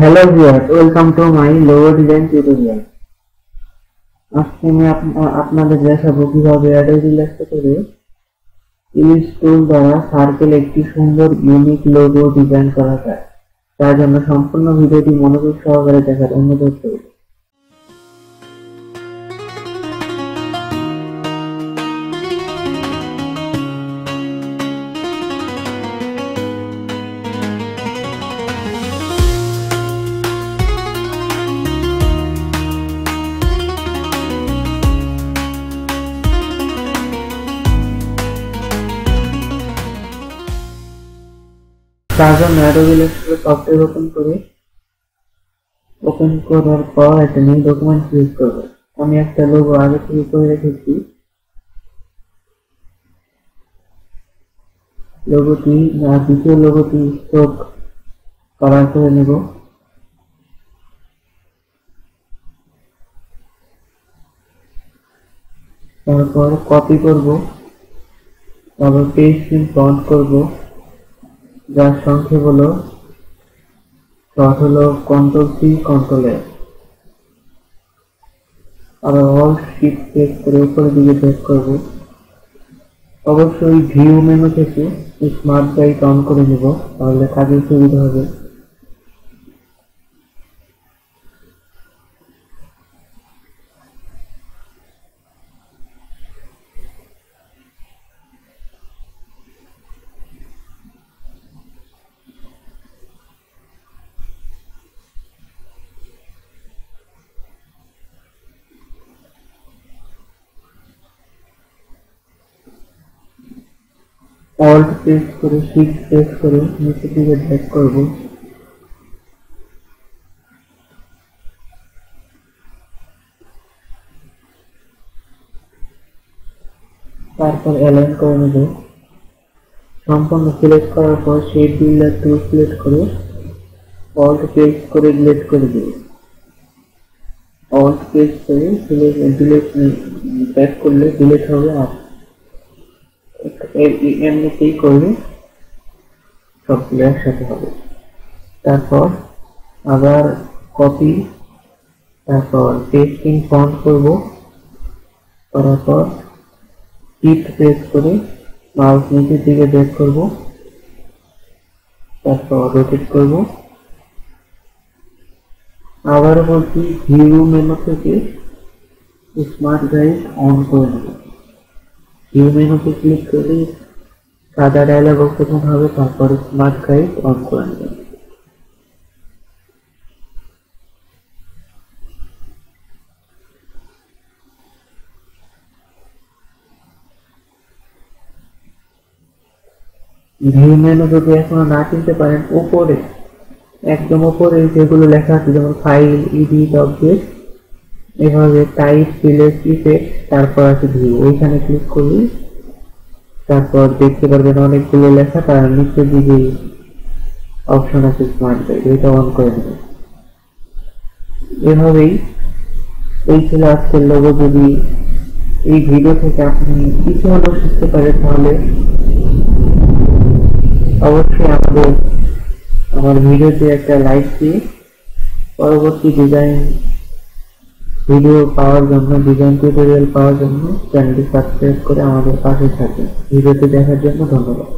Hello viewer, welcome to my logo design tutorial. আজকে আমি আপনাদের দেখাবো কিভাবে অ্যাডোবি ইলাস্ট্রেটরে ইলিশ টুল দ্বারা সার্কেল একটি সুন্দর ইউনিক লোগো ডিজাইন করা যায়। তার জন্য সম্পূর্ণ ভিডিওটি মনোযোগ সহকারে দেখার অনুরোধ করি। তার জন্য অ্যাডোবি ইলাস্ট্রেটর সফটওয়্যার ওপেন করার পর একটা নিউ ডকুমেন্ট ক্রিয়েট করব। আমি একটা লোগো আগে থেকে করে রেখেছি। দ্বিতীয় লোগোটি স্ট্রোক কালার করে নেব। তারপর কপি করব, তারপর পেস্ট ফন্ট করব, যার সংক্ষেপ হলো Ctrl+C Ctrl+A। আর Alt Shift প্রেস করে উপরের দিকে ড্র্যাগ করব। অবশ্যই ভিউ মেনু থেকে স্মার্ট গাইড অন করে নেব, তাহলে কাজে সুবিধা হবে। Alt প্রেস করে Shift প্রেস করে নিচের দিকে ড্র্যাগ করব। তারপর অ্যালাইন করে নেব। সম্পূর্ণ সিলেক্ট করার পর শেপ বিল্ডার টুল সিলেক্ট করে Alt প্রেস করে ডিলিট করে দেব। Alt প্রেস করে ডিলিট ব্যাক করলে ডিলিট হবে। আর এমনিতেই করলে সবগুলো একসাথে হবে। তারপর আবার কপি, তারপর পেস্টিং ফন্ট করব। করার পর শিফট প্রেস করে মাউস নিচের দিকে ড্র্যাগ করব, তারপর রোটেট করব। আবার বলছি ভিউ মেনু থেকে স্মার্ট গাইড অন করে নেব। ভিউ মেনুতে ক্লিক করে সাদা ডায়লগ বক্স ওপেন হবে, তারপর স্মার্ট গাইড অন করে নেব। ভিউ মেনু যদি এখনো না চিনতে পারেন, উপরে একদম উপরে যেগুলো লেখা আছে যেমন ফাইল, এডিট, অবজেক্ট, এভাবে টাইপ, সিলেক্ট, ইফেক্ট, তারপর আছে ভিউ, ওইখানে ক্লিক করলে তারপর দেখতে পারবেন অনেকগুলো লেখা, তার নিচের দিকে অপশন আছে স্মার্ট গাইড, এটা অন করে দেবেন। এভাবেই এই ছিল আজকের লোগো। যদি এই ভিডিও থেকে আপনি কিছু হলেও শিখতে পারেন, তাহলে অবশ্যই আমার ভিডিওতে একটা লাইক দিয়ে পরবর্তী ডিজাইন ভিডিও পাওয়ার জন্য, ডিজাইন টিউটোরিয়াল পাওয়ার জন্য চ্যানেলটি সাবস্ক্রাইব করে আমাদের পাশে থাকুন। ভিডিওটি দেখার জন্য ধন্যবাদ।